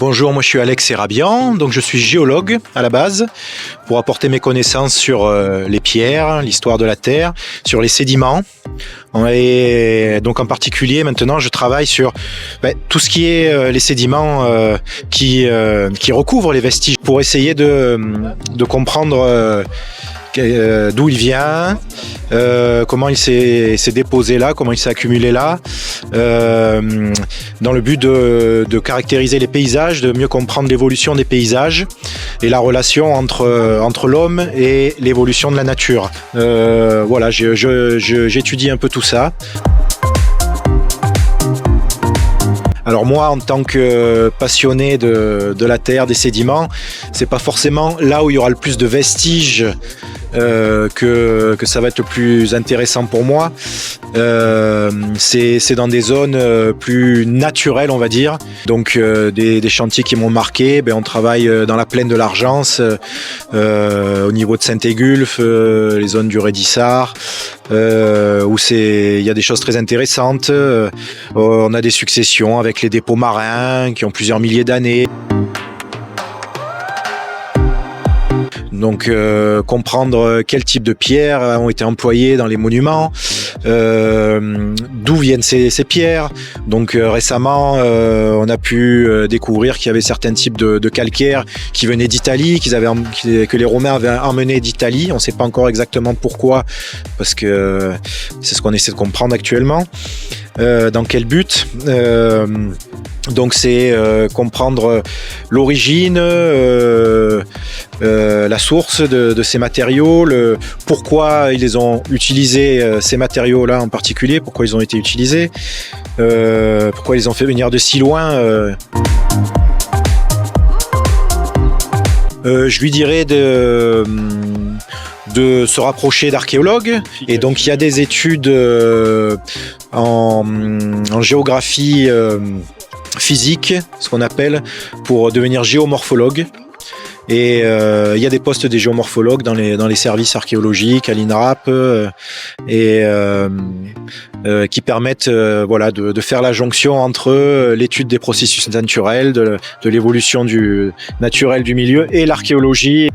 Bonjour, moi je suis Alex Serabian, donc je suis géologue à la base pour apporter mes connaissances sur les pierres, l'histoire de la Terre, sur les sédiments. Et donc en particulier maintenant je travaille sur tout ce qui est les sédiments qui recouvrent les vestiges pour essayer de comprendre d'où il vient, comment il s'est déposé là, comment il s'est accumulé là, dans le but de caractériser les paysages, de mieux comprendre l'évolution des paysages et la relation entre l'homme et l'évolution de la nature. Voilà, j'étudie un peu tout ça. Alors moi, en tant que passionné de la terre, des sédiments, c'est pas forcément là où il y aura le plus de vestiges que ça va être le plus intéressant pour moi. C'est dans des zones plus naturelles, on va dire. Donc des chantiers qui m'ont marqué, on travaille dans la plaine de l'Argence, au niveau de Saint-Égulphe, les zones du Rédissart, où il y a des choses très intéressantes. On a des successions avec les dépôts marins qui ont plusieurs milliers d'années. Donc comprendre quel type de pierres ont été employées dans les monuments, d'où viennent ces pierres. Donc récemment, on a pu découvrir qu'il y avait certains types de calcaire qui venaient d'Italie, que les Romains avaient emmené d'Italie. On ne sait pas encore exactement pourquoi, parce que c'est ce qu'on essaie de comprendre actuellement. Dans quel but? Donc c'est comprendre l'origine, la source de ces matériaux, pourquoi ils les ont utilisés, ces matériaux-là en particulier, pourquoi ils ont été utilisés, pourquoi ils les ont fait venir de si loin. Je lui dirais de se rapprocher d'archéologues. Et donc il y a des études en géographie physique, ce qu'on appelle, pour devenir géomorphologue. Et il y a des postes des géomorphologues dans les services archéologiques à l'INRAP qui permettent de faire la jonction entre l'étude des processus naturels, de l'évolution naturelle du milieu et l'archéologie.